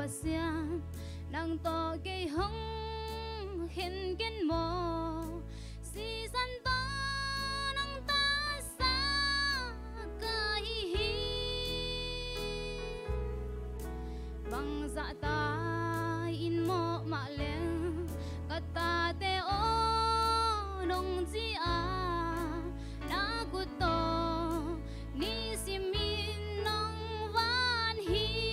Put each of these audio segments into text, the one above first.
Pasian nang to kay hong hin ken mo si san to nang ta sa kai hi bang za ta in mo ma leng kata te o nong ji a na ku to ni si min nong van hi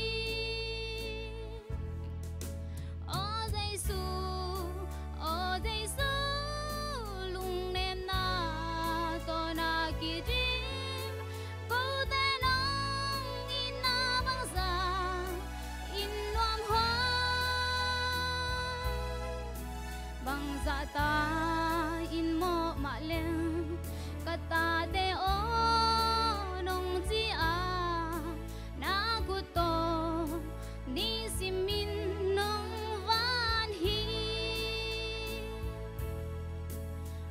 dạ ta in mo ma leng kata de o nong ji a na ku to ni si min nong van hi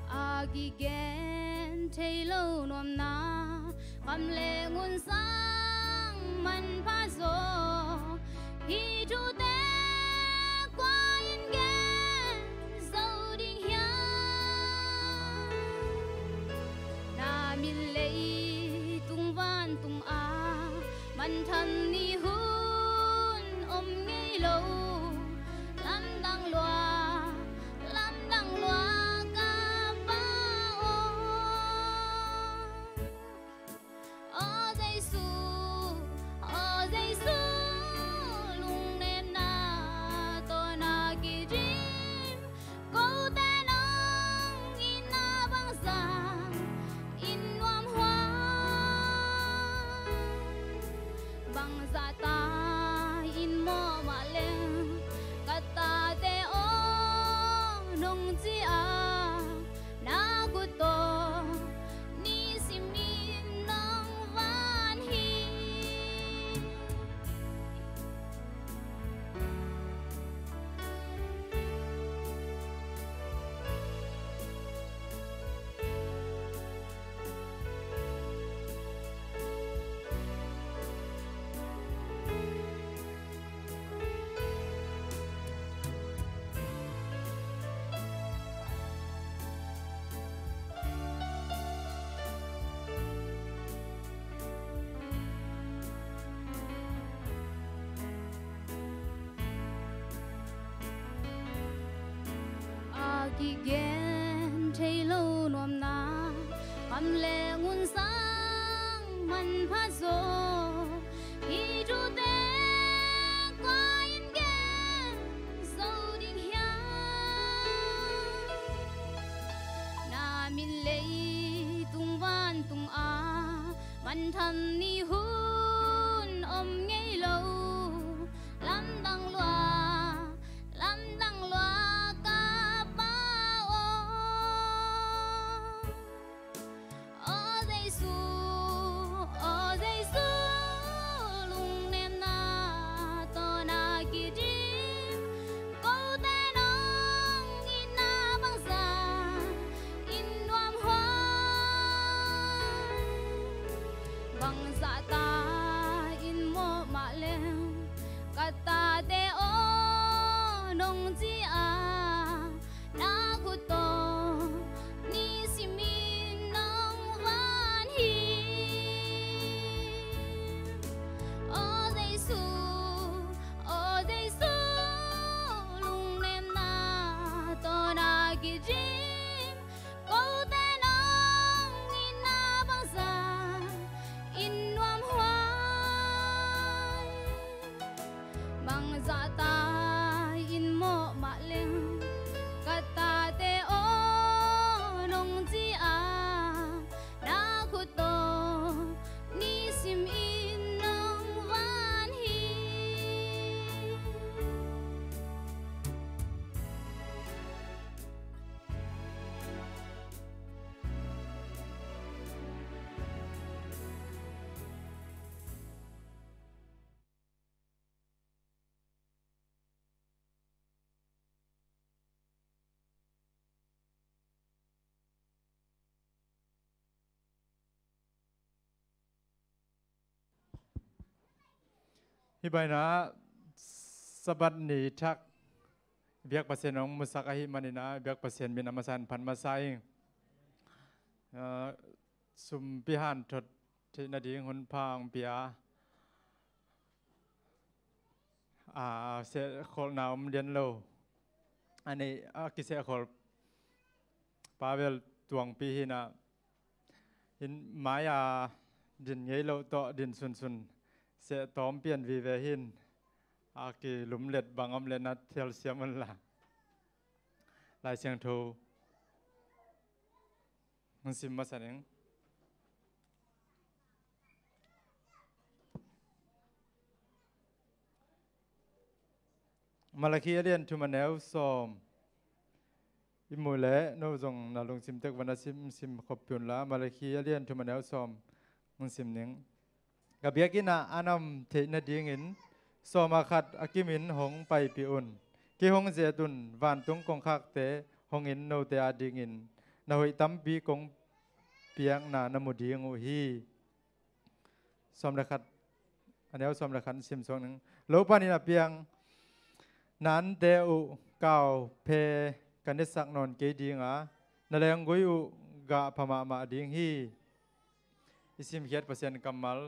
agi gen thei lo nom na kam le ngun sang man pha zo hi tu te man thân ni hun ngay lâu lắm đang loa ca ba ô Giêsu lung nên na to na kỳ rim câu tên ông in na băng già in loam hoa bang za ta in mo ma leng kata te o nong ji a na gu to ni si min nong van hi agi gen thei lo nom na am le ngun sang man pha zo hi tu te qua in gen zo ding hia na min le tung van tung a man tham ni hun ngay lâu lam dang loa Giêsu bang zata in mo ma leng kata te o nong ciang na kuto ni sim in nang van hiฮิบายนะสบัดนีทักเบียกเปอร์เซ็นต์ของมุสักหิมันนะเบียกเปอร์เซ็นต์มีนามสันพันมาไซสุมพิหารทดที่นาดีหุนพางเปียเสกโคลนาวมเดียนโลอันนี้กิเสกโคลปาเวลตวงปีหินะหินไม้ดินเงยโลโตดินซุนเสะตอมเปลี่ยนวีเวหินกีหลุมเล็ดบางอมเลนัดเทลเซียมันละลายเชียงทูมันซิมมาสันเองมาลาคีเรียนทุมันแนวซอมอิมูเล่โนจงนาลงซิมเทกวันนั้นซิมขบปุ่นละมาลาคีเรียนทุมันแนวซอมมันซิมเองกับเบียกินะอานำเทนดีงินสมาขัดอากิมินหงไปปีอุนกิหงเจตุนวันตุงกงคักเตหงอินโนเตอาดีงินนาหุยตั้มปีกงเปียงนานมุดีงูฮีสมระขัดอันนี้สมระขันซิมสองหนึ่งโลปานินาเปียงนั้นเตอุเก่าเพกันนิสักนนเกดีงะนาเลงกุยอุกะพม่ามาดีงฮีอิสิมเขียดเปอร์เซ็นต์กำมัล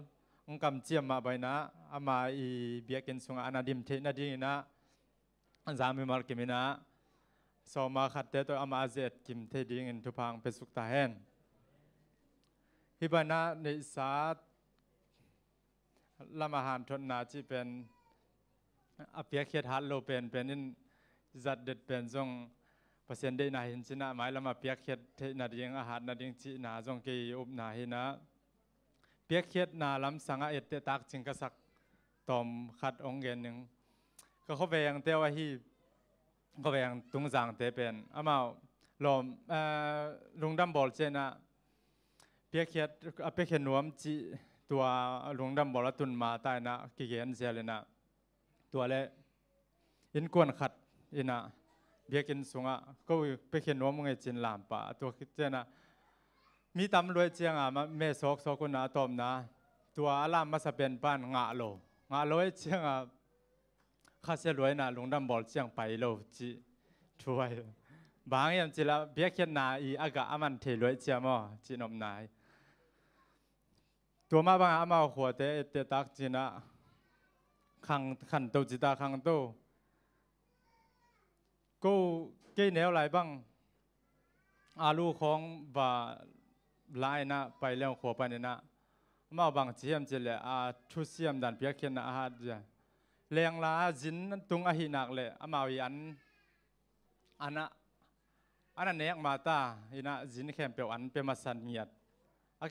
องกำเจียมมาใบนะอามาอีเบียกินสุงอานาดิมเทนาดีนะอันจามิมาร์กิมินะสมาขัดเตตัวอามาเจตกิมเทดีงินทุพังเป็นสุขตาเฮนฮิบานะในศาสตร์ละมหานทนนาจีเป็นอเปียเขียดฮัลโลเป็นนินจัดเด็ดเป็นจงเปอร์เซ็นต์ได้นาหินจินะหมายละมาเปียเขียดเทนาดีงอาหารนาดีงจีนาจงกีอุบนาหินะเปียกเขียดนาลำสังเอตเตตักจิงกษักตอมขัดองเกนหนึ่งก็เขาแวงเตวะฮีเขาแวงตุงจางเตเป็นอามาลมลุงดำบอลเจนะเปียกเขียดนวมจีตัวลุงดำบอลตุนมาตายนะกิเกนเซเลนะตัวเละอินกวนขัดอินะเบียกินสุงะก็เปียกเขียดนวมมึงไอจินลามปะตัวเจนะมีตำรวจเจียงมาเมสอกกุนาตอมนะตัวอารามมาสเป็นป้านงาโลเจียงข้าเสียรวยนะลุงดำบอลเจียงไปโลจีช่วยบางอย่างจีละเบียเขียนนาอีอากาศมันเทรวยเจียมอจีนอมนายตัวมาบางอามาหัวเตตักจีนะขันโตจิตาขังโตก็เกยแนวไหลบ้างอาลูของว่าลายนะไปแล้วขวบไปเนี่ยนะมาบางเจียมเจเลยทุเสียมดันเปียกเขียนอาหารจ้ะเลี้ยงลาจินตุงอหินักเลยมาวิอันนั้นเนียกมาตาอินะจินเข้มเปียวอันเป็นมาสันเมียด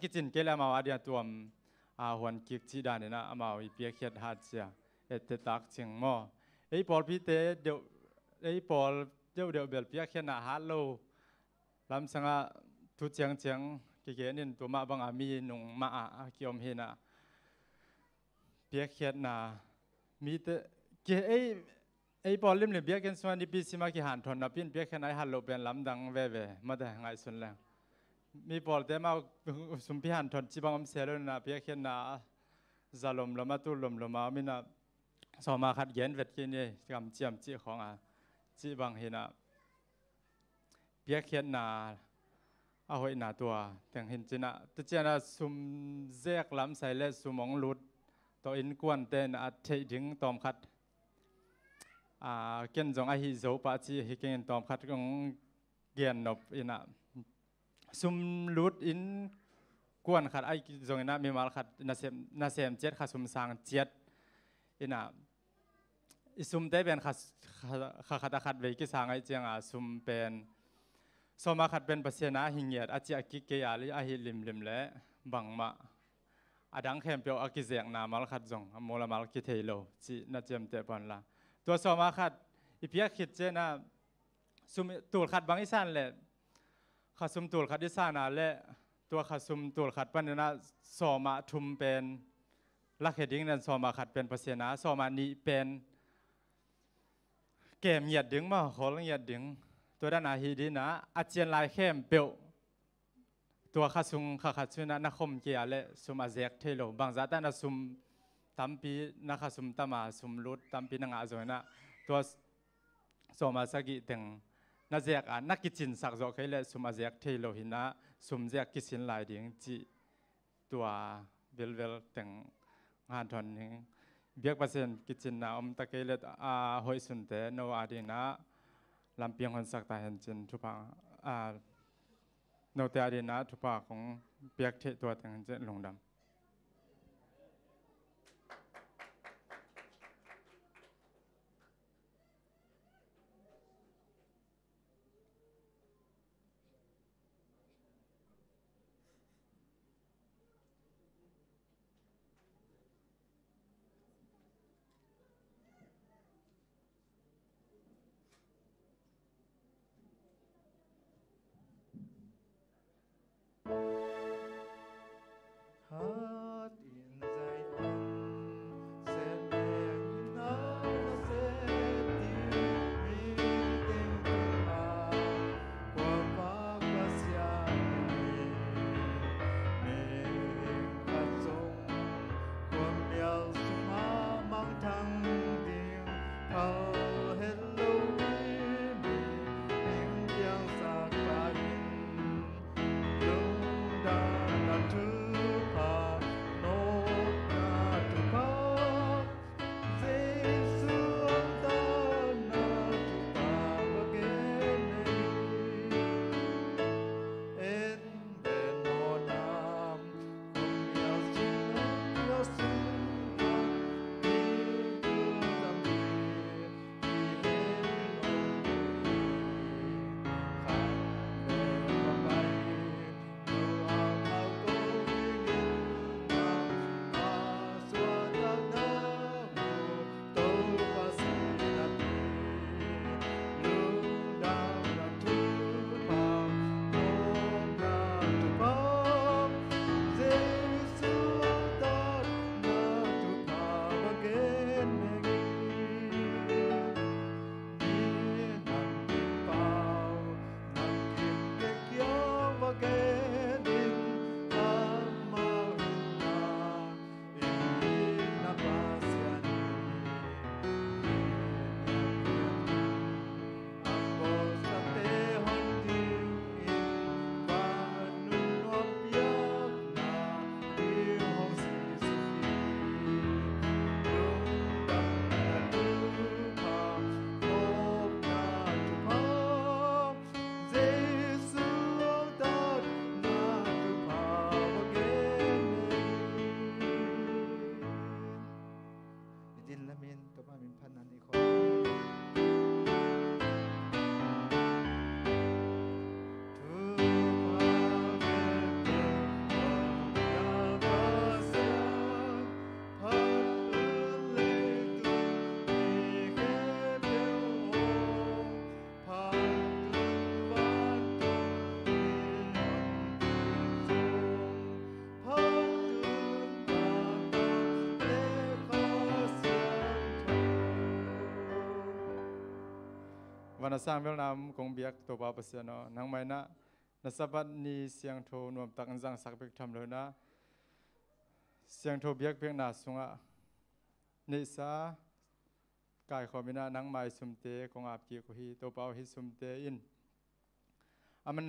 กิจินเกล้มาว่าเดียตัวหวนกิกจีดานเนี่ยนะมาวิเปียกเขียนหัดจ้ะเอตตักเชียงมอปอลพิเตเดี๋ยวปอลเดี๋ยวเบลเปียกเขียนอาหารโลลำสังทุเจียงกิเกนินตัวมาบางมีนงมากิอมเฮนะเปียกเขียนนามีแต่เกปอลลิมเลยเปียกกันส่วนนี้ปีสิมากิหันทนนับปินเปียกแค่ไหนฮัลโหลเป็นลำดังเว่มาแต่ไงส่วนแรงมีปอลแต่มาสุมพิหันทนจีบางเสลนะเปียกเขียนนาจะลมละมาตุลมละมามินะสมาขัดเย็นเวทกินนี่กำเจียมจีของจีบางเฮนะเปียกเขียนนาเอาไว้หน้าตัวแต่งเห็นจีน่ะตัวเจ้าน่ะซุ่มแยกล้ำใส่เล็ดซุ่มองลุดตัวอินกวนเต้นอัดเทถึงตอมคัดเกินจงไอฮิโซปะจีฮิเกินตอมคัดของเกียนนบอินะซุ่มลุดอินกวนคัดไอจงอินะมีมาคัดนาเซมเจ็ดคัดซุ่มสางเจ็ดอินะ ซุมเตเป็นขัดขัดเวกิสางไอเจียงซุมเป็นสมาขัดเป็นประเสนาหิงเงียดอาเจียกิเกียลิอาหิลิมและบังมาอดังเข้มเปียวอากิเสียงนามาลขัดจงโมลามาลกิเทโลจีน่าเจียมเตปอนละตัวสมาขัดอีเปียคิดเจนะซุมตูดขัดบางอิสานเลยขัดซุมตูดขัดอิสานาและตัวขัดซุมตูดขัดปันนะสมาทุมเป็นลักเหดิ้งนั้นสมาขัดเป็นประเสนาสมานีเป็นเกมเหยียดดึงมาขอลงเหยียดดึงตัวด้านอาฮีดีนะอาเจียนลายเข้มเปียวตัวข้าซุงข้าซุนะนักคมเกียร์และซุมอาเซกเทโลบางจากนั้นซุมตั้มปีนักข้าซุมตั้มมาซุมลุดตั้มปีนังอาโจนะตัวสมาสกิถึงนักเซกนักกิจินสักโจเคยและซุมอาเซกเทโลหินะซุมเซกกิจินลายดึงจีตัวเวลถึงงานทอนนี้เบียกเปอร์เซ็นต์กิจนาตะเกียบหอยสุนเตโนอาดีนะลำเพียงคนสักตาเห็นจินทุพาโนเตอาดีนะทุพาของเบียกเทตัวแต่งเจลงดำ วันสร้างเวลนามคงเบียกตัวปาปัสยานนังไม่นะนัสบัดนี้เสียงโทนวมตักจังสักเพียงทำเลยนะเสียงโทเบียกเพียงนาสุงะนิสากายขอมินานังไม่สุมเตคงอาบกีกุฮีตัวเปาฮิสุมเตอินอามั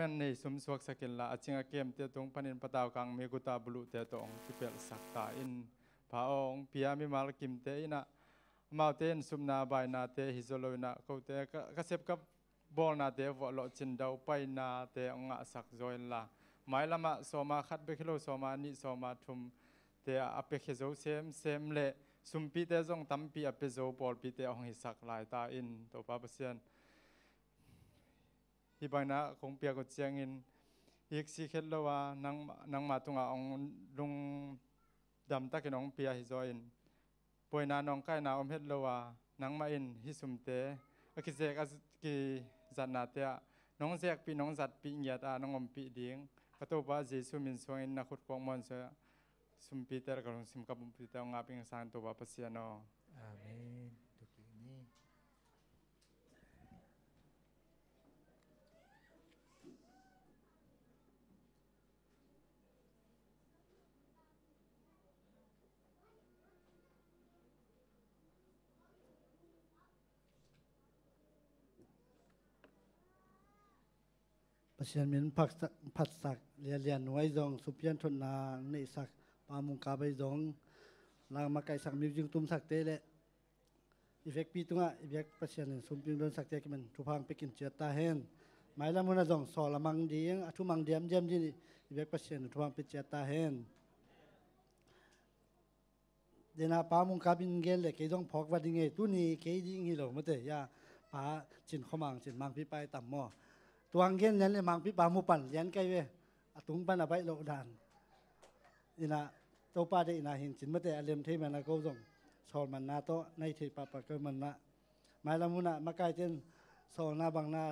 นในสุมสวกสกิลละจิงอาเกมเตตรงปนินปะตาวกังเมกุตาบลุเตตองที่เป็นสักตาอินพระองค์พิยามิมาลกิมเตอินะมาเตนสุมนาบายนาเตฮิโซโลนาเขาเตกเสพกับบอลนาเตวอลจินดาวไปนาเตองะสักจอยละหมายละมาสมาขัดเบคิโลสมานิสมาทุมเตอเปเคโซเซมเล สุมปีเตจงตั้มปีอเปโซปอลปีเตองหิสักลายตาอินตัวป้าเปเซียนที่บางนะคงเปียกเจียงอินอีกสิเข็ดแล้วว่านังมาตุงองลุงดำตะกินองเปียฮิโซอินป่วยนานองใกล้นาอมเฮ็ดแล้วว่านังมาอินฮิสุมเตอกิเซกอกิจันนาเตะน้องเสียกปีน้องจัดปีเงียตาน้องอมปีเดียงกระตัวป้าเจสุมินสวงอินนักขุดกวางมอนเสสุมปีเตอร์กับลุงสิมกับบุมปีเตองอาปิงสานตัวป้าเปเซียนออาเมนทุกอย่างนี้ ประชาชนผัดสักเรียนไว้จงสุพียนทนนาในสักปามุงกาไปจงลางมาไกสักมิวจิงตุ้มสักเตะอีเฟกปีตุงะอีเฟกประชาชนสุพียนโดนสักเตะกันทุพังไปกินเจียตาเห็นหมายละมุนจงสอละมังดีงทุมังเดียมเดียมที่อีเฟกประชาชนทุพังไปเจียตาเห็นเดนาปามุงกาบินเกลเลยqueจงพอกว่าดิเงตุนี่เกยิงฮิโลมาเตยาปาจินขมังจินมังพิไปต่ำหม้อตัวงเงี้ยยันเลยมังพิปามุปันยันไกเวตุงปันอะไรโลดานอินะโตป้าได้อินะหินจินมาแต่อเลมเทมันนะก็ส่งสอนมันนาโตในที่ปะปะก็มันนะหมายละมุนะมาไกเจนสอนนาบังนา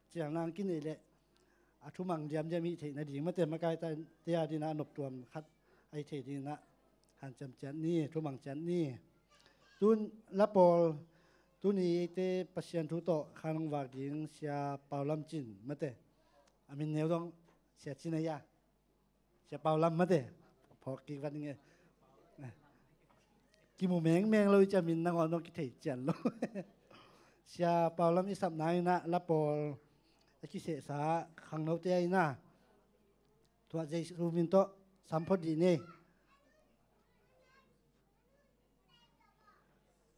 เจียงนางกินนี่แหละทุมังเดียมจะมีที่นาดีมาแต่มาไกแต่เตียดีนะนบตัวคัดไอที่ดีนะหันจำเจนนี่ทุมังเจนนี่ตุนละปอลตุนี่เตปัศยันทุโตขานงวากดิงเสียเปาลำจินมาเตอามินเนวต้องเสียจินายาเสียเปาลำมาเตพอกี่วันไงกี่โมงแมงเราจะมินนังอ่อนต้องกิเทจันโลเสียเปาลำอิสับนายนะละปอลกิเสสาขังโนเตียนะตัวใจรูมินโตสัมพดีนี่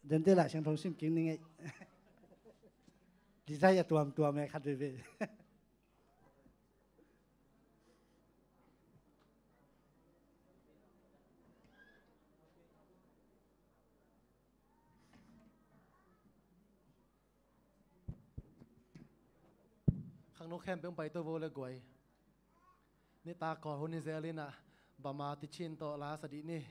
เดินเตละเชียงทองซิมกินนี่ไงดีใจจะตัวแม่คัดไปข้างนอกแคมเป็นไปตัวโวเลยกวยนี่ตาก่อนคนนี้เซลินะบามาติชินโตลาสดีนี่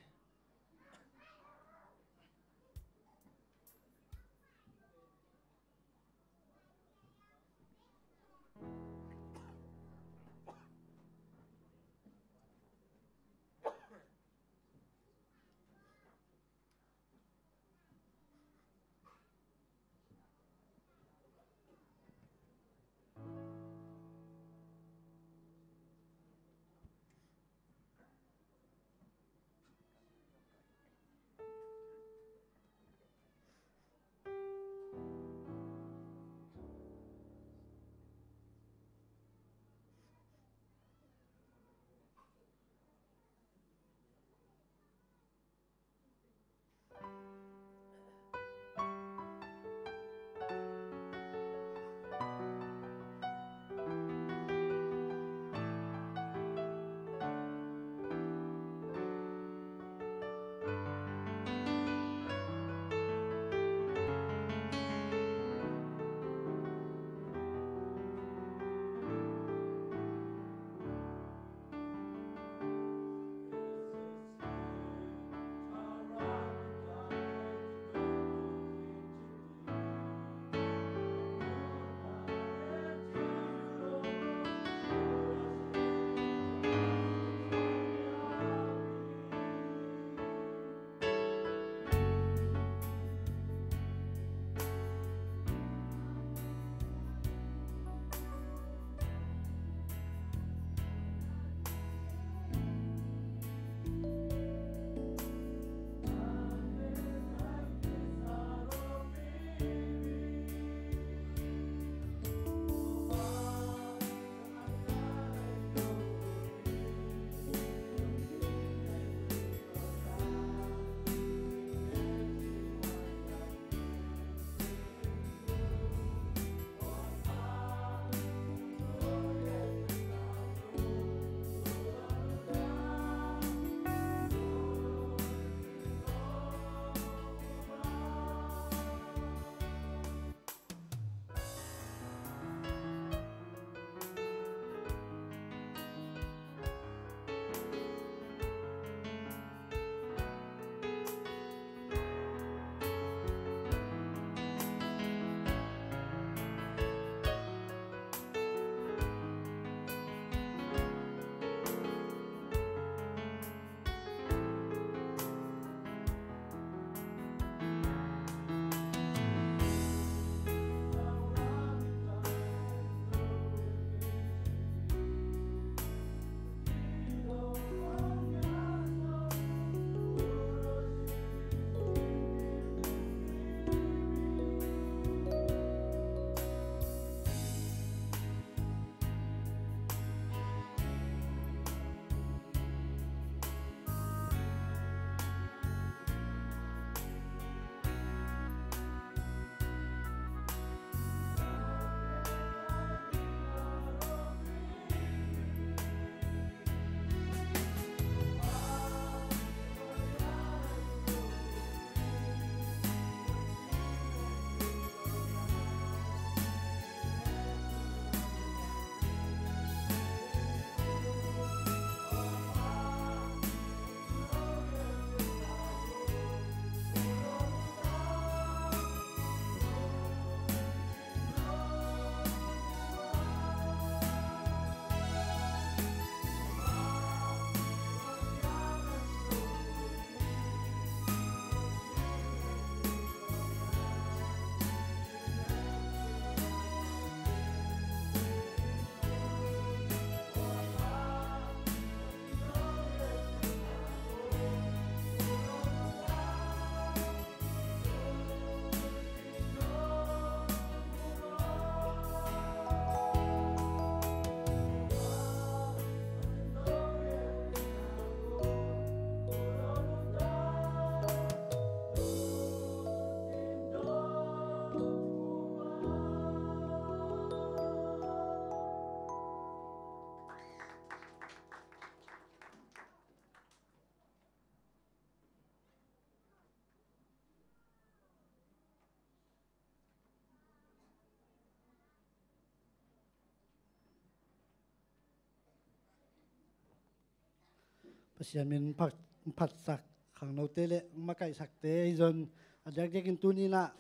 Pasian min pat sak khang no te le ma kai sak te zon adyak kin tu ni na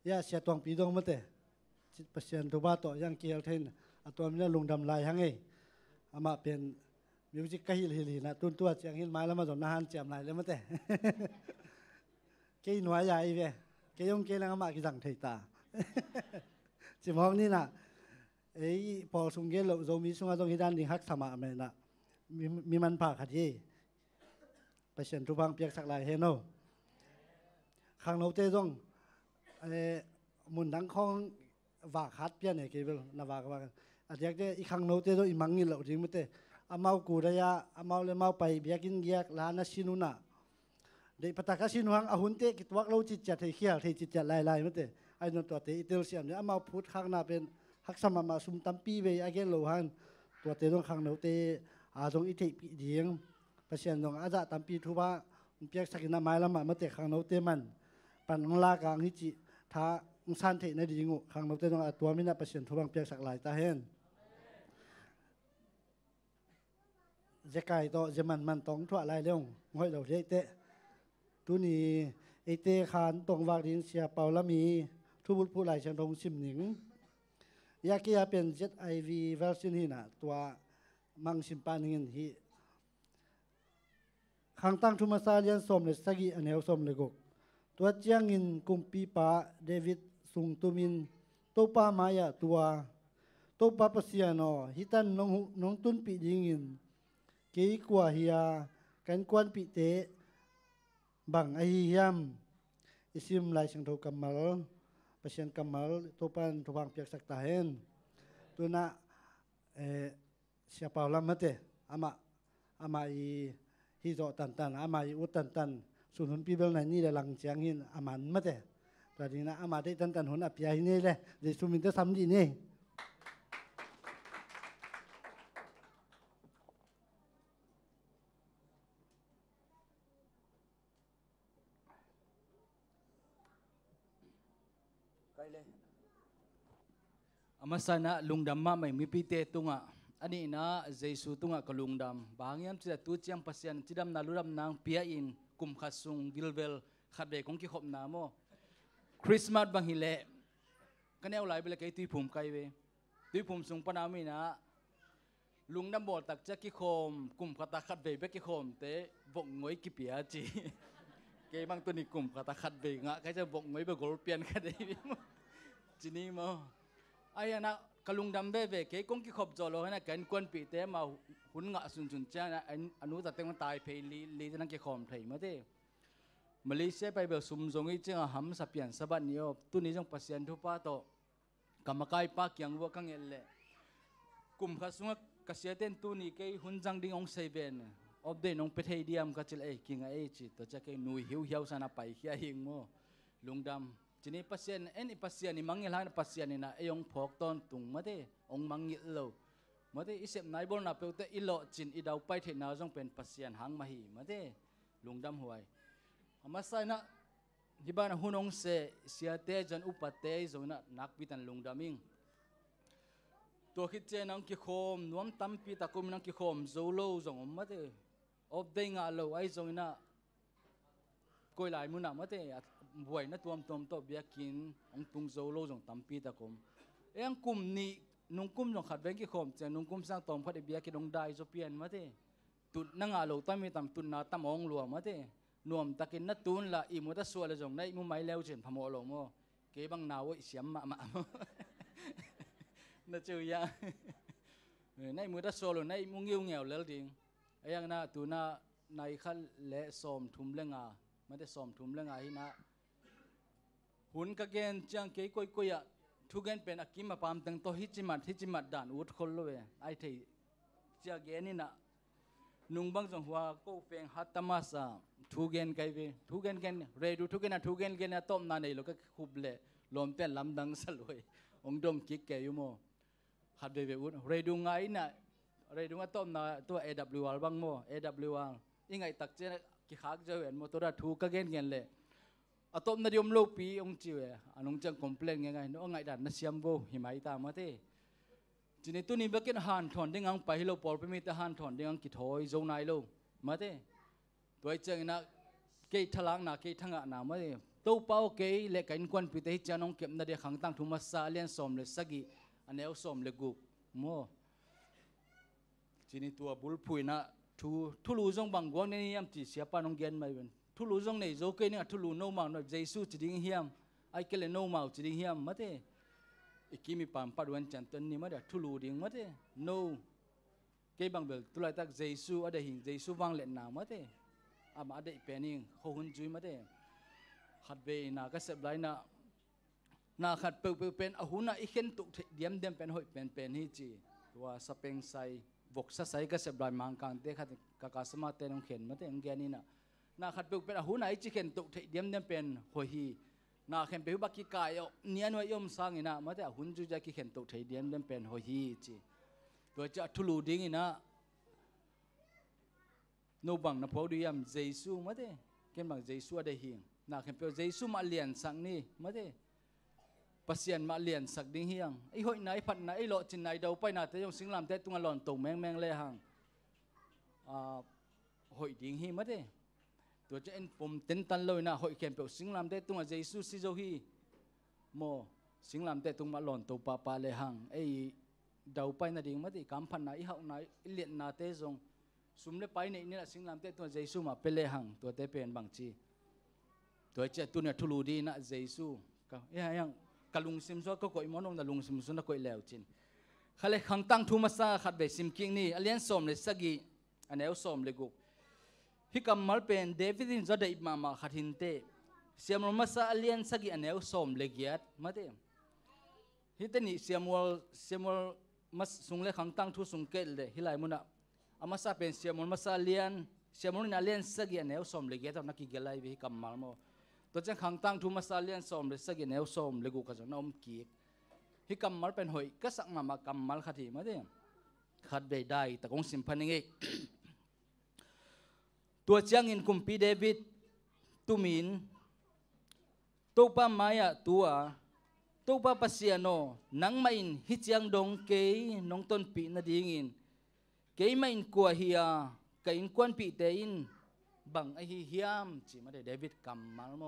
ya sia tong pi dong mate pasian to ba to yang kiel thein atom na lungdam lai hang ei ama pen music ka hil hil na tun tua chiang hil mai la ma don na han chiam lai le mate ke noa ya i ve ke yong ke lang ama ki dang thei ta chi mong ni na ei pol sung ge lo zomi sunga dong hidan ding hak sama me na mi man pa khat ye pasian tu bang piak sak lai he no khang no te dong mun dang khong wa khat pian ne ke bel na wa ka adyak de I khang no te do I mangi lo jing mate amau ku da ya amau le mau pai biakin giak la na sinuna de pataka sinuang ahun te kitwak lo chit chat thei khial thei chit chat lai lai mate ai no to te itel siam ne amau phut khang na pen hak sama ma sum tampi ve again lo han to te dong khang no te a dong I thei pi ding pasian dong aja tampi thu ba piak sakina mai lama mate khang no te man pan la kang hi chi tha san thei na dingu khang no te dong a tua mina pasian thu bang piak sak lai ta hen Z.A.C to zeman man tong thwa lai leong ngoi lo le te tu ni ete khan tong wak din sia Pau Lam mi thu bul pu lai chang dong sim ning ya ki ya pen Z.I.V version hi na tua mang sim pa ning hi khang Tangthu Masa lian som le sagi aneu som le gok tua ciangin Kumpi David sung tumin Topa mai-ah tua Topa Pasian hitan nong tun'pihna dingin kei kwa hia innkuanpihte bang hiam isim lai sang tho kamal pasian kamal topan thobang piak sak ta hen tuna Sia Pau Lam mate ama hi zo tan ama I ut tan sunhun pibel na ni le lang ciangin aman mate tadina ama de tan hun apia hi ne le de sumin te samdi ne Masa na lungdam ma mai mipite tunga ani na Z.A.C tunga kalungdam bangiam chida tu chiang pasian chidam na luram nang pia in kum khasung gilvel khatbe kong ki khop na mo Christmas bang hile kaneu lai bele kai tui phum kai we tui phum sung panami na lungdam bol tak cha ki khom kum khata khatbe be ki khom te vong ngoi ki pia chi ke bang tu ni kum khata khatbe nga kai cha vong ngoi be gol pian kha dei chini mo ayana kalungdam be ve ke kong ki khop jolo na kan kon pi te ma hun nga sun cha na anu ta teng tai phe li nang ki khom thei ma te Malaysia pai be sum zong I chenga ham sapian sabat nio tu ni jong pasian thu pa to kamakai pa kyang wo kang elle kum khasunga kasiaten tu ni ke hun jang ding ong seven of de nong pethei diam ka chil e kinga e chi to cha ke nui hiu hiau sana pai khia hing mo lungdam chini pasian en pasian ni mangil han pasian na eyong phok ton tung mate ong mangil lo mate isep nai bol na peute ilo chin I dau pai the na jong pen pasian hang mahi mate lungdam huai Masa na hibana hunong se sia te jan upate zona nakpitan lungdaming to khit che nang ki khom nuam tampi takum nang ki khom zolo zong mate of de nga lo ai zong na koi lai mu na mate buai na tuam to biakin ong tung zolo zong tampi takum yang kum ni nung kum jong khat beng ki khom che nung kum sang tom khat biakin ong dai zo pian mate tut na nga lo tami tam tun na tam ong lo mate nuam takin na tun la imu ta suala jong na imu mai leo chen phamo lo mo ke bang nawo siam ma na chu ya na imu ta solo na imu ngiu ngeu lel ding ayang na tu na nai khal le som thum lenga ma de som thum lenga hi na hun ka gen chang ke koi ya thu gen pen akim pam tang to hichimat dan ut khol lo we ai thei cha ge ni na nung bang jong hua ko peng hatamasa thu gen kai ve thu gen redu thu gen na tom na nei lo ka khuble lom pen lam dang saloi ong dom ki ke yu mo khat ve ut redu ngai na redu nga tom na to AWR bang mo AWR ingai tak che ki khak jo en mo to ra thu ka gen le atom na diom lo pi ong chiwe anong chang complain ngai no ngai dan na siam bo himai ta ma te chini tu ni bakin han thon ding ang pai lo por pe mi ta han thon ding ang ki thoi zo nai lo มาเต้ตัวเจ้าอินะเกยทลังนาเกยทั้งอ่ะนามาเต้ตัวเป้าเกยเล็กอินควันพิเตหิจานองเก็บนาเดียขังตั้งทุมาซาเลียนสมเลสกิอันเอวสมเลกุกโมจีนี่ตัวบุลพุยนะทุลูจงบังกวงนี่ยามจีเสียปานองเกียนไม่เป็นทุลูจงเนี่ยโจเกยเนี่ยทุลูโนมังนะเจสุจีดิ้งเฮียมไอเกลโนมังจีดิ้งเฮียมมาเต้อีกมีปามปัดวันจันทร์นี่มาเด้ทุลูดิ้งมาเต้โนเกยบังเบลตุลายตักเจสุอะไรหิงเจสุวังเล่นนามาเต้อามาได้เป็นนิ่งเขาหุ่นจุยมาเต้ขัดเวน่าก็เสพไรน่าขัดเปิลเป็นอาหุน่าอีเข็นตุกเดียมเป็นหอยเป็นฮิจีตัวสเปงไซบกสะไซก็เสพไรมังกังเตะขัดกากาสมาเตนองเข็นมาเต้องแกนี่น่าขัดเปิลเป็นอาหุน่าอีจีเข็นตุกเดียมเป็นหอยฮีน่าเข็นไปหุบกิกายเอาเนียนไว้ยมสังอินะมาเต้หุ่นจุยจะกิเข็นตุกเดียมเป็นหอยฮีจีตัวจะทุลูดิ้งอินะโนบังนะพอดูยามเจสุมาเต้เข็นบังเจสุได้หิงน่าเข็นเปลเจสุมาเลียนสังนี่มาเต้ปัสยานมาเลียนสักดิ้งเฮียงไอ้หอยไหนพันไหนไอ้หลอจินไหนเดาไปน่าแต่ยงสิงลำแต่ตุงหล่อนตงแมงเลยหังหอยดิ้งเฮียมาเต้ตัวจะเอ็นผมเต็นตันเลยนะหอยเข็มเปลสิงลำแต่ตุงเจสุซิโจฮีโมสิงลำแต่ตุงมาหล่อนตัวปาเลยหังไอ้เดาไปน่าดิ้งมาเต้กำพันไหนไอ้หอยไหนเลียนน่าแต่จงสุมเลไปนี่แหละสิงลำแต่ตัวเจสุมาเปเลยหังตัวเตเป็นบางจีตัวจะตัวเนี่ยทุลูดีนะเจสุก็ยังกะลุงซิมซัวก็ก่อยมอนงนะลุงซิมซัวนะก่อยแล้วจินขะเลยขังตั้งทุมาซาขัดเบซิมคิงนี่อเลียนสมเลยสกีอันเอวสมเลยกุกฮิกำมัลเป็นเดวิดินจะได้มาขัดหินเตเสียมลมาซาอเลียนสกีอันเอวสมเลยเกียรติมาเตฮิตนี่เสียมวลมาสุงเลยขังตั้งทุสุงเกลเลยฮิไลมุนะอามาซาเป็นเสียมวลมาซาเลียนเสียมวลนี่อเลียนสกีอันเอวสมเลยเกียรตินักกิเกลัยวิฮิกำมัลโมตัวจะขังตั้งทุมาซาเลียนสมเลยสักอย่างแนวสมเลยกูก็จะน้อมกีกฮิกำมัลเป็นหอยก็สักมากำมัลขัดทีมาเด้ขัดไปได้แต่คงสิมพันยังไงตัวเจียงอินคุมปีเดวิดตุมินตัวป้าไม้อะตัวป้าปัสยานโนนังมาอินฮิเจียงดงเกยน้องต้นปีนาดิ่งอินเกยมาอินกัวเฮียเกยอินกวนปีเตอินบังไอฮิยามจีมาได้เดวิดกำมาลโม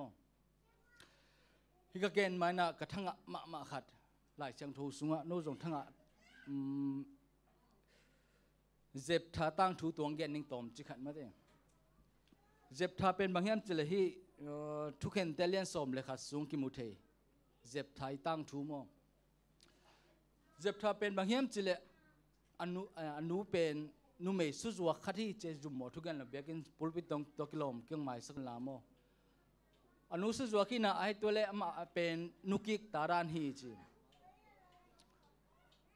ฮิกเกนมานะกระทั่งมาขัดหลายเชียงทูสุงะโนจงทั้งเจ็บท่าตั้งทูตัวเกนนิ่งตอมจิขัดมาได้เจ็บท่าเป็นบางอย่างจิเลฮีทุกเห็นเตเลียนสมเลยขัดสุงกิมุเทเจ็บท่าตั้งทูโมเจ็บท่าเป็นบางอย่างจิเลอนุเป็นนูไม่สุจวักขัดที่เจจุ่มหมดทุกอย่างเลยเบียกินปุลปิตงตัวกิโลมเกี่ยงไม้สักลามโมอนุสุจวักที่น่าไอตัวเล่มาเป็นนุกิกตารานฮีจี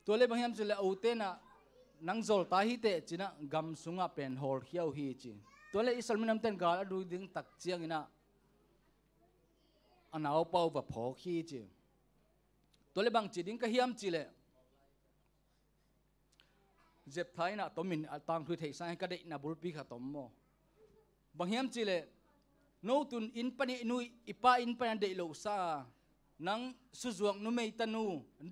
ตัวเล่บางอย่างจะเล่เอาเตนะนังโจลตาฮีเตจีนะกำสุงะเป็นฮอลเขียวฮีจีตัวเล่อิสลามนำเต้นการดูดึงตักเจียงนะอันเอาเป้าแบบพอฮีจีตัวเล่บางจีดิ้งก็เฮียมจีเล่เจ็บท้ายนะตัวมินต่างทุยเทสายก็ได้นะบุลปีขัดตัวโมบางเฮียมจีเล่โนตุนอินปนินุยอิปาอินปนันเดโลซานังสุจวกนุเมตันู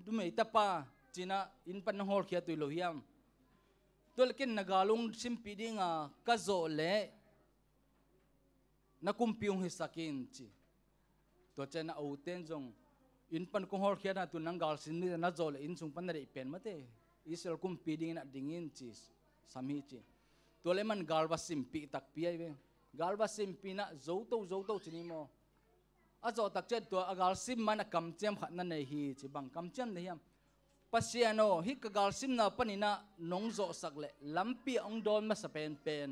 นุเมตปาจีน่าอินปนังฮอลเขียตุยโลเฮียมตัวเล็กนักการลงซิมปีดิ้งก็โจเล่นักคุมพิวหิสักินจีตัวเจน่าเอาเต้นจงอินปันคงฮอลเขียนะตุนังการสินนี่น่าโจเล่อินสุงปันได้เป็นมาเตอิสราเอลคุมปีดิ้งนัดดิ้งจีสามีจีตัวเล็กมันการวัสิมปีตักปีไอเวกาลวาซิมปีน่ะโจโต้ชนิโมอาจจะตักเจ็ดตัวกาลซิมมันกำเจียมขัดนั่นเองฮีจิบังกำเจียมเนี่ยปัสยาโนฮิกกาลซิมน่ะปนิน่ะน้องโจสักเล่ลำปีองโดนมาสเปน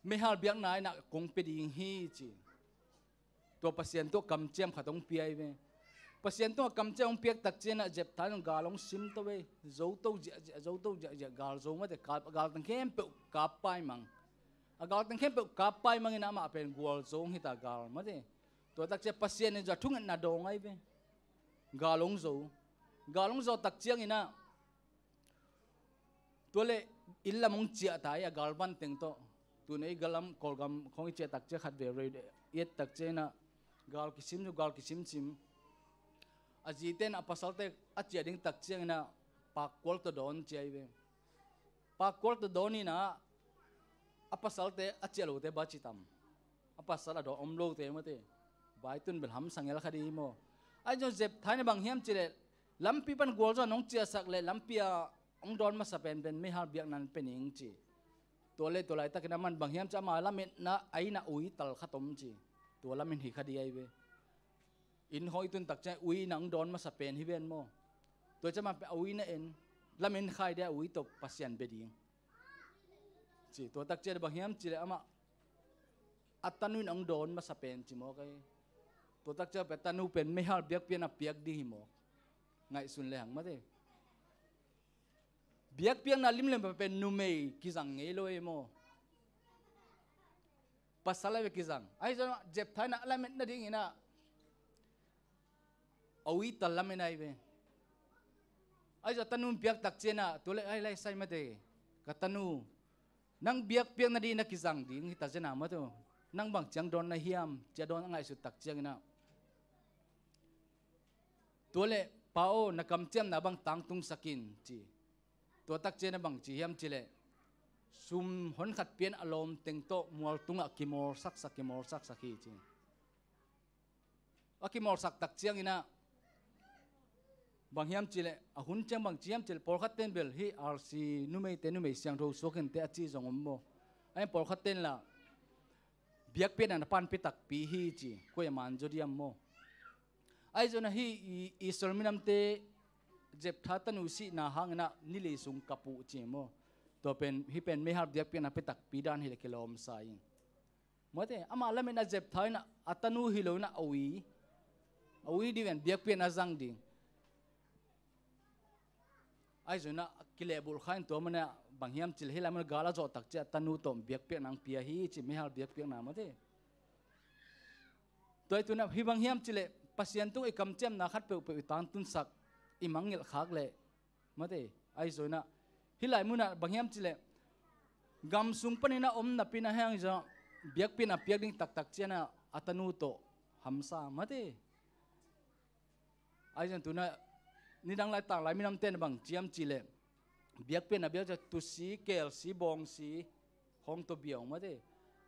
ไม่ฮัลเบียงนายน่ะคงเป็นยิงฮีจิตัวปัสยาตัวกำเจียมขัดต้องเปียเวปัสยาตัวกำเจียมเปียกตักเจน่ะเจ็บท้ายของกาลงซิมตัวเวโจโต้กาลโจมาแต่กาลตั้งเข้มเปกาไปมังกาลตั้งเข้มเปกาไปมังอินะมาเป็นกัวโจงฮิตากาลมาเดตัวตักเจปัสยาเนี่ยจะทุ่งนาดงไงเวกาลงโจตักเจียงอินะตัวเล่อิลลามงเจียตายกาลบันเต็งโตตัวนี้กาลมกอลกำของเจียตักเจขัดเวรีเย็ดตักเจนะกาลกิซิมซิมอาจีเต้นอภัสสัลเตอเจียดิ้งตักเจียงนะปากกอลตัวโดนเจียเว pa kol to doni na apasal te achelo te bachitam apasal ado omlo te mate baitun bel ham sangel khadi mo ai jo zep thane bang hiam chile lampi pan gol jo nong chia sak le lampia ong don ma sapen ben me har biak nan pening chi tole tolai takina man bang hiam cha ma lamin na aina ui tal khatom chi to lamin hi khadi ai ve in hoi tun tak cha ui nang don ma sapen hi ven mo to cha ma ui na en lamin khai dia ui to pasian beding chi to tak che bang hiam chi le ama atanun ang don ma sapen chi mo kai to tak cha petanu pen me har biak pian a piak di hi mo ngai sun le hang ma te biak piang na lim lem pen nu mei kizang ngei lo e mo pasala ve kizang ai jo jep thai na alamet na ding ina awi talam nai ve ai jo tanum biak tak chena to le ai lai sai ma te ka tanu nang biak piang na di na kizang ding hi ta jena ma to nang bang chang don na hiam cha don ngai su tak chiang ina to le pao na kam chem na bang tang tung sakin chi to tak chen bang chi hiam chile sum hon khat pian alom teng to mual tunga kimor sak sakhi chi akimor sak tak chiang ina bang hiam chile a hun chang bang chiam chil por khat ten bel hi rc numei siang tho soken te achi zong mo ai por khat ten la biak pian an pan pitak pi hi chi ko yaman jodiam mo ai zona hi isolminam te jep thatan usi na hangna nili sung kapu chi mo to pen hi pen me har biak pian a pitak pi dan hi le kilom sai mote ama lamena jep thaina atanu hi lo na awi di ven biak pian azang ding ai zona kilebul khain to mana banghiam chil hela man gala zo tak cha tanu tom biak pian ang pia hi chi me har biak pian na mote toy tuna hi banghiam chile pasian tu e kam chem na khat pe tan tun sak imangil khak le mate ai zona hilai muna banghiam chile gam sung panina om na pina hang jo biak pina piak ding tak chena atanu to hamsa mate ai jan tuna ni dang lai tang lai minam ten bang chiam chile biak pina biak ja tu si kel si bong si hong to biang mate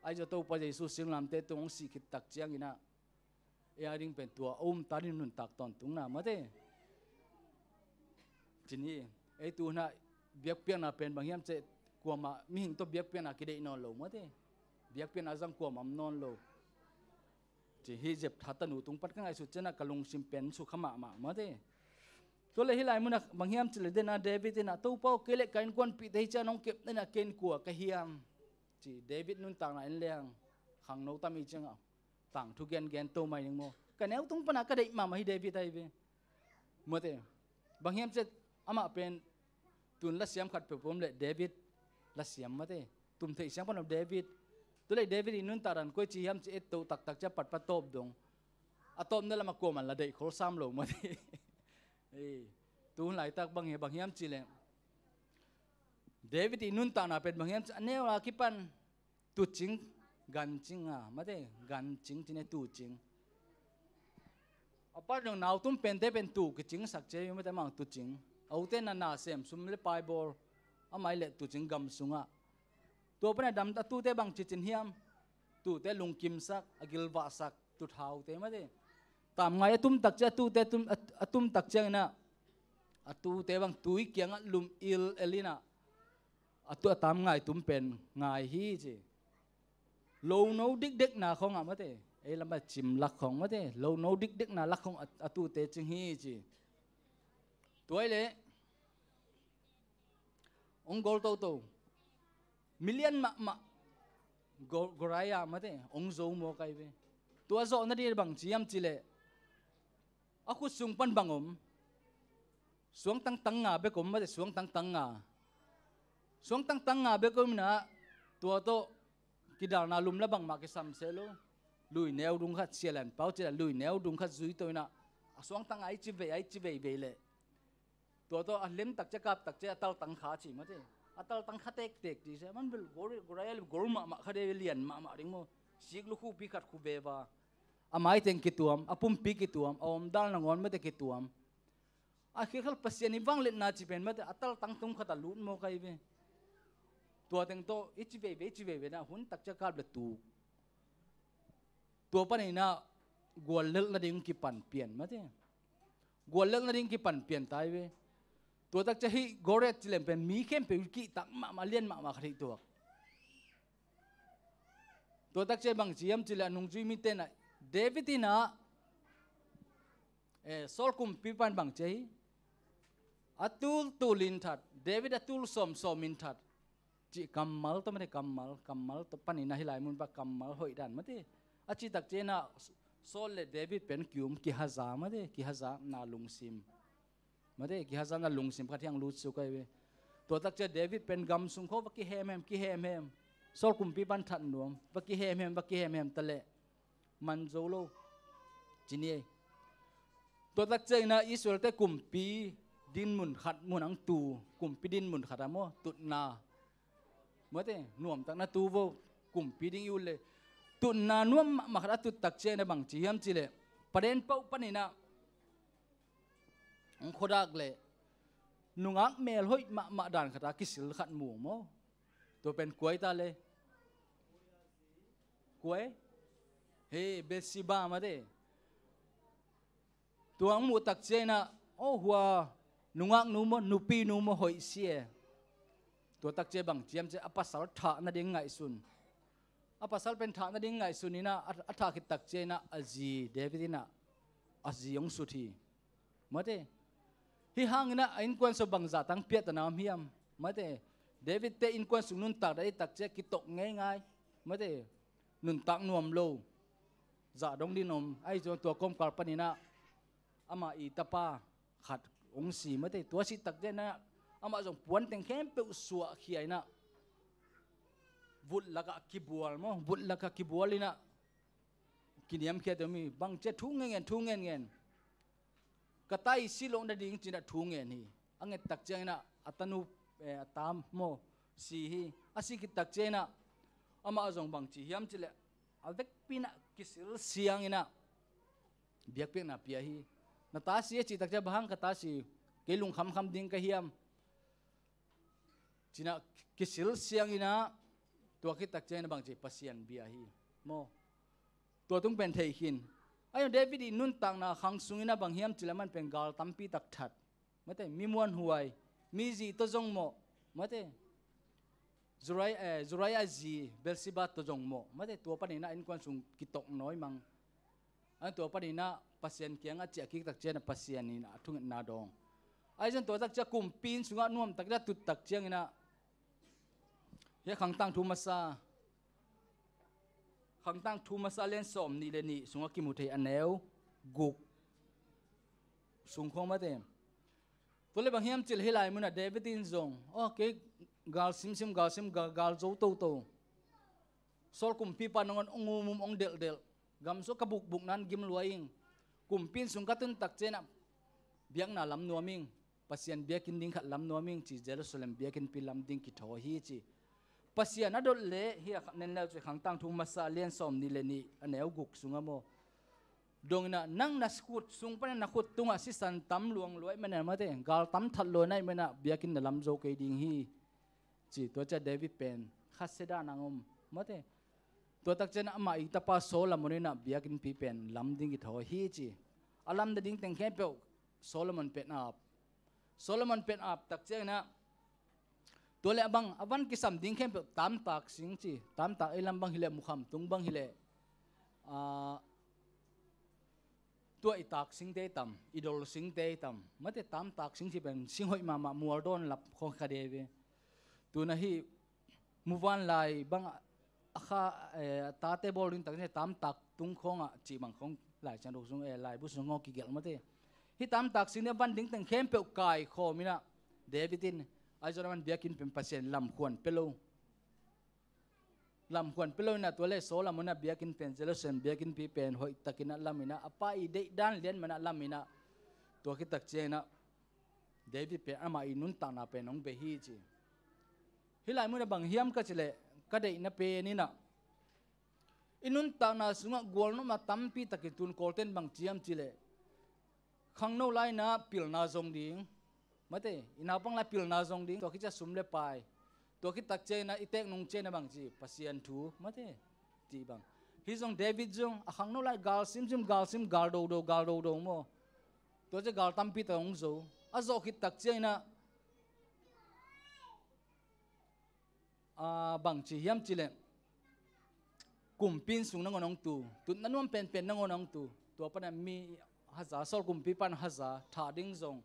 ai jo to pa jesu singlam te tong si khit tak chiang ina e ding pen tua tarin nun tak ton tung na mate chini ei tu na biak pian na pen bang hiam che kuama mi hing to biak pian na kidei non lo mate biak pian azang kuam am non lo chi hi jep thatanu tung pat ka ngai su chena kalung sim pen su khama ma mate to le hilai muna bang hiam chile de na David na to pau kele kain kon pi dei cha nong kep na ken kwa ka hiam chi David nun tang na en leng khang no tami chenga tang thu gen to mai ning mo ka neu tung pana ka dei ma hi David ai ve mate bang hiam che ama pen tun la siam khat pe pom le David la siam mate tum thei siam pan David to le David inun taran ko chi hiam che et to tak cha pat top dong atom na la ma ko man la dei khol sam lo mate ei tun lai tak bang hiam chi le David inun ta na pen bang hiam aneu la ki pan tu ching gan ching mate gan ching tine tu ching apa dong naw tum pen te pen tu ki ching sak che mate mang tu ching au te na sem sum le pai bor amai le tu ching gam sunga to pana dam ta tu te bang chi chin hiam tu te lung kim sak agil wa sak tu thau te ma de tam ngai tum tak cha tu te tum tak chang na atu te bang tui kyang lum il elina atu tam ngai tum pen ngai hi chi lo no dik na khong ma te ei lama chim lak khong ma te lo no dik na lak khong atu te ching hi chi toy le ong gol to million ma goraya mate ong zo mo kai ve tua zo na di bang chiam chile aku sung pan bangom suang tang nga be kom mate suang tang nga be kom na tua to kidal na lum la bang ma ke sam selo lui neu dung khat sialan pau chela lui neu dung khat zui to na suang tang ai chi ve le to lem tak cha kap tak cha atal tang kha chi mate atal tang kha tek ti se man bil gorayal gorma ma khade lian ma ring mo sik lu khu pi khat khu be wa amai teng ki tuam apum pi ki tuam om dal na ngon mate ki tuam a khi khal pasian wang le na chi pen mate atal tang tum khata lut mo kai be tua teng to ichi ve na hun tak cha kal tu tua pa nei na gwal lel na ding ki pan pian ma te gwal lel na ding ki pan pian tai ve tua tak cha hi goret chilem pen mi khem pe ki tak ma lien ma khari tua tua tak che bang chiam chila nung chui mi te na David ina sol kumpi pan bang che atul tulin that David atul som in that chỉ kamal to mane kamal to panina hilai mun ba kamal hoi dan mate achi tak chena sol le David pen kyum ki haza mate ki haza na lungsim mate ki haza na lungsim ka thiang lut su kai we to tak che David pen gam sung kho ki hem sol kumpi ban that nuam ba ki hem tale man zo lo chini to tak che na Israel te kumpi din mun khat mun ang tu kumpi din mun khat amo tut na mới thế nuông tak na tu vô cùng pi ding yul le tu na nuông mà khát tu tak che na bang chi hiam chi le paren pau panina ông khodak le nungak mel hoi ma dan khata kisil khat mu mo to pen kuai ta le kuai he besiba ma de tuang mu tak che na o hua nungak nupi nu mo hoi sie tua tak che bang chiam che apasal tha na ding ngai sun apasal pen tha na ding ngai sun ina atha ki tak che na azi David ina azi yong su thi mate hi hang ina in kwan so bang za tang pia ta nam hiam mate David te in kwan su nun tak dai tak che ki tok ngai mate nun tak nuam lo za dong di nom ai jo tua kom kal panina ama I tapa khat ong si mate tua si tak je na ama jong puan teng khem pe suwa khiai na vut laka kibual ina kiniam khia te mi bang che thu ngen katai silong da ding china thu ngen hi ange tak che na atanu atam mo si hi asi ki tak che na ama jong bang chi hiam chile alvek pina kisil siang ina biak pe na pia hi na ta si chi tak che bahang ka ta si kelung kham ding ka hiam china kisil siang ina tua ki tak chen bang che pasian bia hi mo tua tung pen thei hin ayo David nun tang na khang sungina bang hiam chilaman pen gal tampi tak that mate mimuan huai mi ji to jong mo mate zurai ji belsiba to jong mo mate tua panina in kwan sung kitok noi mang an tua panina pasian kianga che ki tak chen pasian ina thung na dong ai jan tua tak cha kum pin sunga nuam tak da tut tak chiang ina ya khang tangthu masa len som ni le ni sunga ki mu thei aneu guk sung khong ma te to le bang hiam chil hilai muna David in zong okay gal sim gal zo to sol kum pi panongon ong del gam so kabuk buk nan gim luaing kum pin sung katun tak chena biang na lam nuaming pasian biakin ding khat lam nuaming chi Jerusalem biakin pi lam ding ki tho hi chi pasian adol le hi nen la che khang tang thu masa len som ni le ni aneu guk sunga mo dong na nang na skut sung pa na khut tunga si san tam luang loi mena ma te gal tam that lo nai mena biakin na lam zo ke ding hi chi to cha David pen khaseda nangom ma te to tak chen ama I tapa Solomon na biakin pi pen lam ding ki tho hi chi alam da ding teng khe pe Solomon pen up tak chen na to le bang awan ki sam ding khem pe tam tak sing chi tam tak elam bang hile mukham tung bang hile tua itak sing te tam idol sing te tam mate tam tak sing chi ben sing hoi ma muar don lap kho kha de ve tu na hi muwan lai bang akha ta te bol ring tak ne tam tak tung khong a chi bang khong lai chan ro sung lai bu sung ngo ki gel mate hi tam tak sing ne ban ding teng khem pe kai kho mina Davidin ai zoraman biakin pem pasien lam khuan pelo na to le sola mona biakin pen Jerusalem biakin pi pen hoi takina lamina apa I de dan len mana lamina to ki tak chena David pe ama I nun ta na pe nong be hi chi hilai mona bang hiam ka chile ka de na pe ni na inun ta na sunga gol no ma tampi takitun kolten bang chiam chile khang no lai na pil na zong ding mate ina pang la pil na zong ding to ki cha sum le pai ตัวคิดตักเจนะอีเต็กนงเจนะบางจีปัสยันทูมาเตจีบางฮิจงเดวิดจงขังโนไลกาลซิมกาลโดโมตัวจะกาลตัมปีตองโซอาโซคิดตักเจนะบางจีฮิมจิเลกุมปินสุงนังองตูตุนั้นวันเป็นนังองตูตัวปนันมีฮัซาโซกุมปีปันฮัซาถาดิ้งจง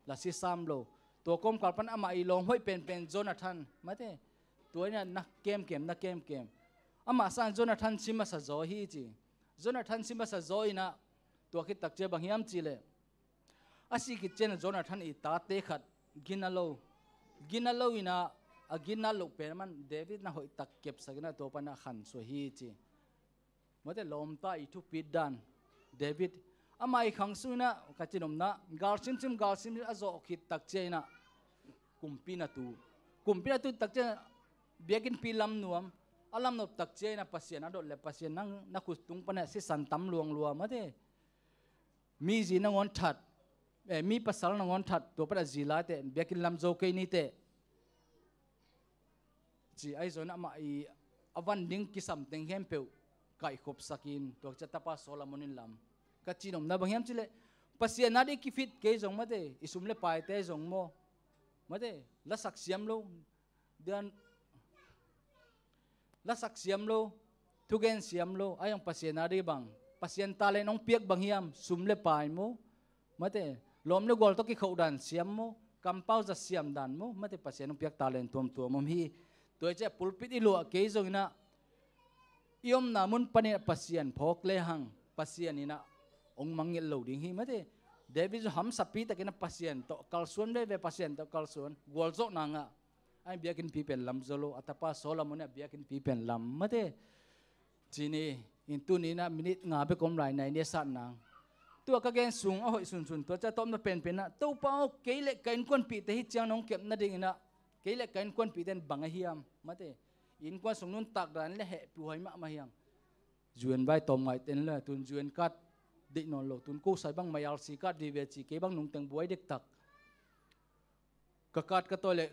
ละสิสามโลตัวกรมกอลปันอามาอีลงห้อยเป็นโจนาธานมาเตตัวนี้นักเกมอามาสันโจนาธานซิมาสะโจฮีจีโจนาธานซิมาสะโจอีนะตัวคิดตักเจบางฮิมจิเลอาศัยคิดเจนโจนาธานอีตาเตขัดกินนาโลอีนะกินนาโลเป็นมันเดวิดนะห้อยตักเก็บสักนะตัวปันขันสวยฮีจีมาเตลมตาอีทุปิดดันเดวิดอามาอีขังสุนะกัจจินมนะกาลซิมอาโจคิดตักเจนะกุมปีนาตูตักเจเบียกินปีลำนวมอาลำนบตักเจนะปัสยานะโดดเลยปัสยานังนักขุดตุงปะเนี่ยสิสันตำลวงมาเตมีจีนังอนถัดมีภาษานังอนถัดตัวปะจีลาเตเบียกินลำโจเกนี่เตจีไอโซนะมาอีอวันดิ้งกิสัมเต็งเฮมเปียวไก่ขบสกินตัวจะตาปาโซลามุนินลำกัจจินมนะบางแห่งจิเลปัสยานะได้กิฟิตเกยจงมาเตอิสุมเลปายเตจงโมมาเตละสักเสียมโลเดือนละสักเสียมโลทุกเกนเสียมโลไอ้ยังปัสยานาดีบังปัสยานตาเลน้องเปียกบางฮิมสุมเลปายโมมาเตลมเลกอลตกิเขาดันเสียมโมกำเป้าจะเสียมดันโมมาเตปัสยาน้องเปียกตาเลนตัวมฮีตัวเจ้าปุลปิดอิลัวเกยจงนะยมนามุนปนิปัสยานพกเลหังปัสยานี่นะองมังเงลโลดิ้งฮีมาเตเดวิดham sapi tak kena pasien to kalsuan be pasien to kalsuan golzo nanga ai biakin pipen lam zolo atapa solamone biakin pipen lam mate chini intu ni na minute nga be kom lai nai ne sat nang tu ka gen sung a hoi sun to cha tom na pen na to pa keile kain kon pi te hi chang nong kep na ding na keile kain kon pi den bang hiam mate in kon sung nun tak dan le he pu hoi ma hiang juan vai tom ngai ten la tun juan kat di non lo tun ko sai bang mayal si kat di ve chi ke bang nung teng buai dek tak kakat ka tole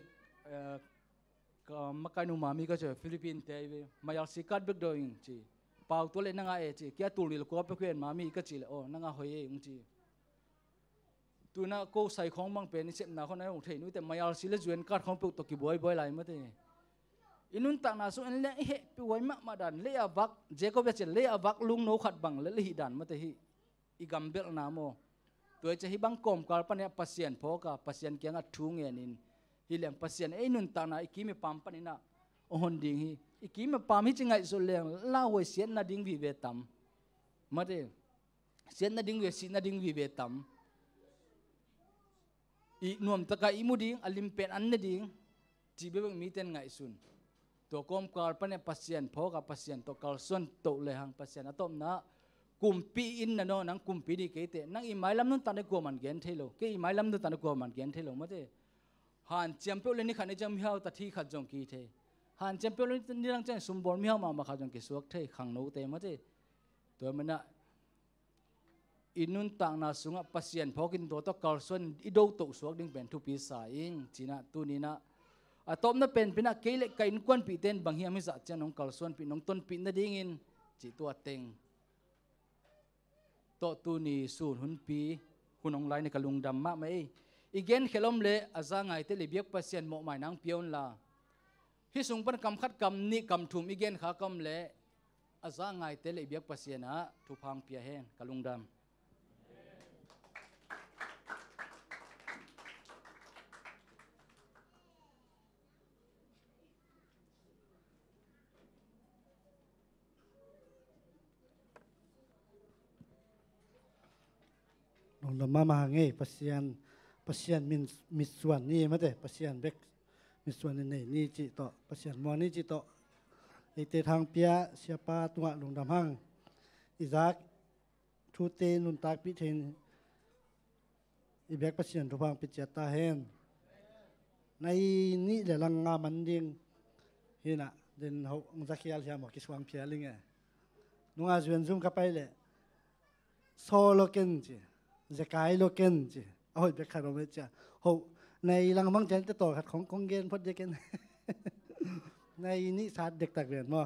ka makai nu mami ka che Philippine te ve mayal si kat bek doing chi pau tole nanga e chi kya tulil ko pe kwen mami ka chi le o nanga hoi e ung chi tu na ko sai khong bang pe ni sep na khon na ung thei nu te mayal si le juan kat khong pe to ki buai lai ma te inun tak na so en le he pe wai ma dan le avak je ko be che le avak lung no khat bang le hi dan ma te hi igambel namoตัวจะให้บังกอมกอลปนเนี่ยปัสยันพอกาปัสยันเกียงอัดทุ่งเงินินฮิเลมปัสยันไอ้นุนตานาอีกีมีปั๊มปนินะโอหนดิ่งฮีอีกีมีปั๊มฮิจิงไงสุเลงลาวยเสียนนาดิ่งวิเวตัมมาเดเสียนนาดิ่งเวสีนาดิ่งวิเวตัมอีนวมตะกาอีมูดิ่งอลิมเป็นอันนาดิ่งจีเบบังมีเต็นไงสุนตัวกอมกอลปนเนี่ยปัสยันพอกาปัสยันตัวกอลส่วนโตเลยหังปัสยันอตอมนะกุมปีอินนะโนนังกุมปีดีเกตนังอีไม้ลำนุ่นตาในกัวมันเกนเทโลเกอีไม้ลำนุ่นตาในกัวมันเกนเทโลมาเจหันเจียมเปียวเลยนี่ขันในจังมิฮาวตัดที่ขัดจงกีเทหันเจียมเปียวเลยนี่รังเจนสมบูรณ์มิฮาวมาขัดจงกีสวกเทขังโนเตมาเจตัวมันนะอินุนต่างนาสุงปัสยันพอกินตัวตะกอลส่วนอีโดตุสวกดิ้งเป็นทุปีสายอิงจีน่ะตัวนี้นะอะตอมน่ะเป็นอะเกลไก่อินควนปีเต้นบางเฮียมิสัจเจนน้องกอลส่วนปีน้องต้นปีน่ะดิ้งอินจีตัวเต็งโตตูนีสูนหุนปีคุณองไลในกะลุงดำมะไม่อีเกนเขลมเลอาจารย์ไงเตลิเบียกปัสยันหมอหมายนางเปียวลาฮิสุงปันกำคัดกำนี่กำทุมอีเกนขากำเลอาจารย์ไงเตลิเบียกปัสยันฮะทุพังเปียแห้งกะลุงดำลงมาไงปัสยันมิส่วนนี่มาเถอะปัสยันเบกมิส่วนนี่จิโตปัสยันมอนี่จิโตไอเตทางเปียเสียปาตัวลงดำหังอิซักทูเตนุนตากพิเทนอีเบกปัสยันทุพังปิจตาเฮนในนี่เดี๋ยวลังงามันดิงเห็นอ่ะเดินเขาองค์สักยาเสียหมอกิสวางเพียลิงไงนุ่งอาจวนซุ่มกับไปเลยโซโลเกนจีจะกายโลเกนจีเอาไปขัดเอาไปจ้ะโหในลังมังจันจะต่อขัดของเกนพอดีกัน ในนิสาเด็กตักเรียนมั้ง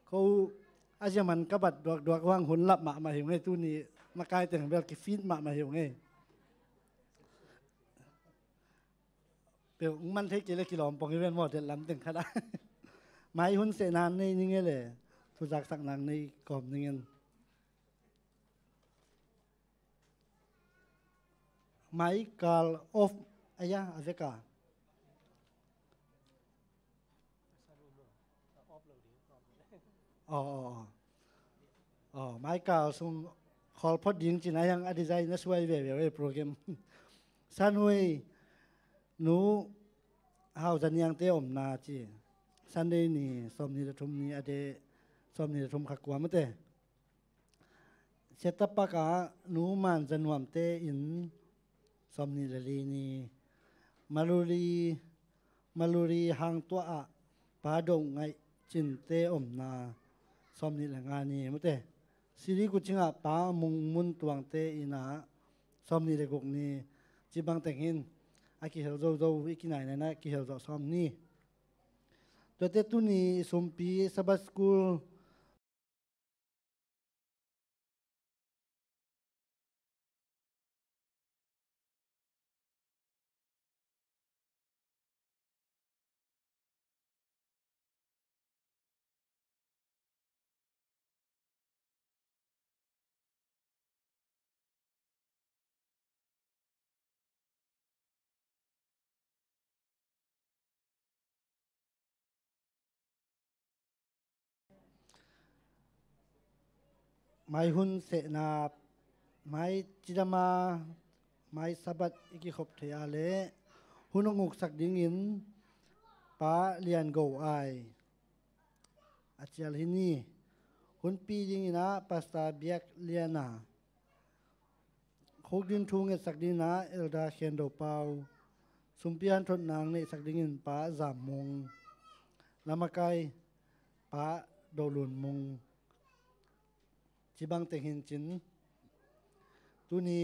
เขาอาจจะมันกบัดดวกว่างหุ่นลับมาเหี่ยวไงตู้นี้มากลายแต่งแบบกิฟินมาเหี่ยวไงเปียวมันเทกิเลกิลอมปองเรียนหมดเด็ดล้ำตึงขนาดไม้หุ่นเสนานในนี่ไงเลยทุจักสักนังในกรอบนี่ไงไม้กาลออฟอายะอาเซกาไม้กาลส่งขอพอดีจริงๆนะยังอดีใจนะช่วยเวโปรแกรมสันวยหนูเฮาจะยังเตอมนาจีสันเดนี่สมนิรทุมนี่อเดสมนิรทุมขักกว่ามั้งเตเสตปะกาหนูมันจะนวมเตอินสมนิรลีนี่มาลูรีหางตัวอะปาดงไงจินเตอมนาสมนิรงานนี่มั้งเตสิริกุจิงะปามุงมุนตวงเตอินาสมนิรกุกนี่จีบังแต่งหินอากิเฮลโซวิกินายนะกิเฮลโซสอมนี่ตัวเตตุนีสมปีสบัสกูลไม้หุ่นเสนาไม้จิดามาไม้สบัดอิกิขบเทียเลหุ่นงุกสักดิ่งอินป้าเลียนโกไออาจารย์ฮินีหุ่นปีดิ่งอินะปัสตาเบียกเลียนาหกดินทุงเอสักดินะเอลดาเคนโดเปาสุมพิอันทนนางในสักดิ่งอินป้าจามมงลำมาไกป้าโดลุนมงจีบังเตหินจินตุนี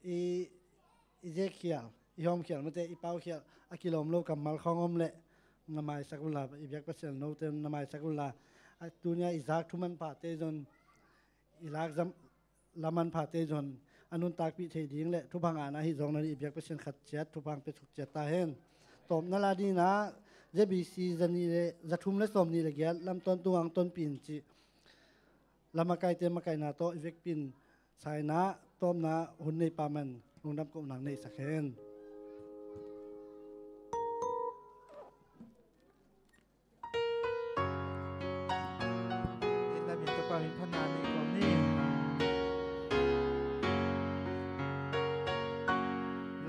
อีเจเขียลอีหอมเขียลมันเตอีเป้าเขียลอากิลอมโลกับมัลคองอมเละนามายสักุลาอีเบียกเปอร์เซ็นต์โนเตนามายสักุลาตุนีอิซักทุมันผาเตจนอีลักลามันผาเตจนอนุนตากพิเทดิ้งเละทุพังอานาฮิจงนั้นอีเบียกเปอร์เซ็นต์ขัดเจ็ดทุพังเป็นสุขเจ็ดตาเห็นตบนาลาดีนะZ.A.Cจันนี่เลยจะทุ่มและสมนี่เลยแกลำต้นตัวงต้นปีนจีลำมาไกเตมาไกนาโตอีเวกปินสายนะต้มนะหุ่นในปามันลงน้ำกบหนังในสักเห็นและมีตัวความมีพนาในกรมนี้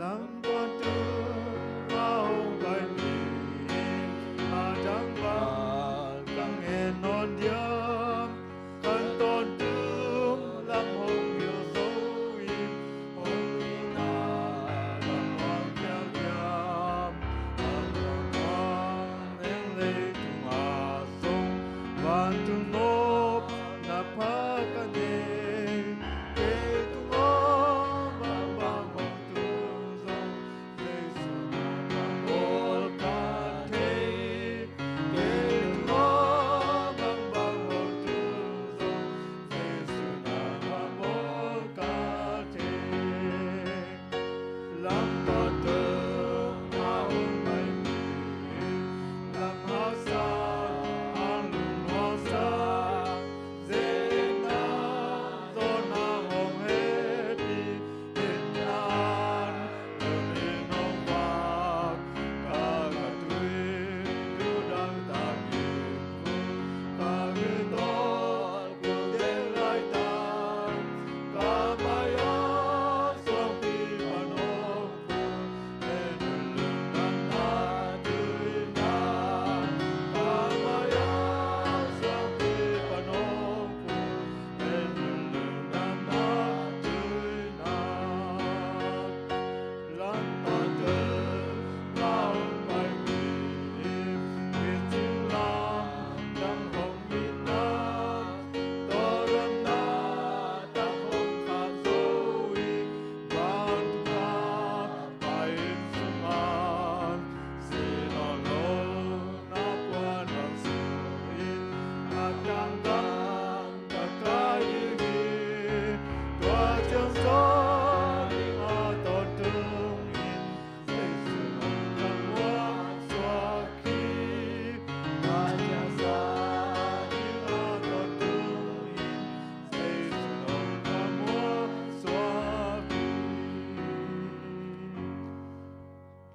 ลำต้นตัวเอาไปมีมาจังบ้านกังเงินนอนเดียวลำหงอยู่โซอิมหงมีนาลำห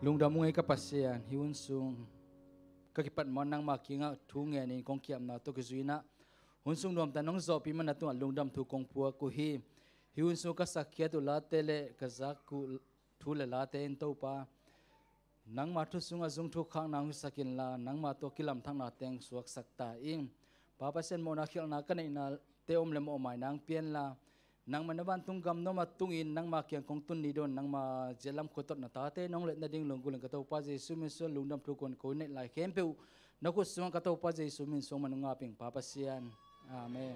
lungdam mungai ka pasian hiun sung kakipat mo nang makinga thunge ni kong kiam na to kizuina hun sung nom tanong zo pi man atung lungdam thu kong pua ku hi hiun sung ka sakya tu la tele ka zaku thu le la te en to pa nang ma thu sung azung thu khang nang sakin la nang ma to kilam thang na teng suak sakta ing pa pasian mo na khil na kanai na te om le mo mai nang pian la nang manaban tung gam no matung in nang ma kyang kong tun ni don nang ma jelam ko tot na ta te nong le na ding long gulang ka to pa jesu min so lungdam thu kon ko ne lai kem pe na ko suang ka to pa jesu min so manunga ping pa pasian amen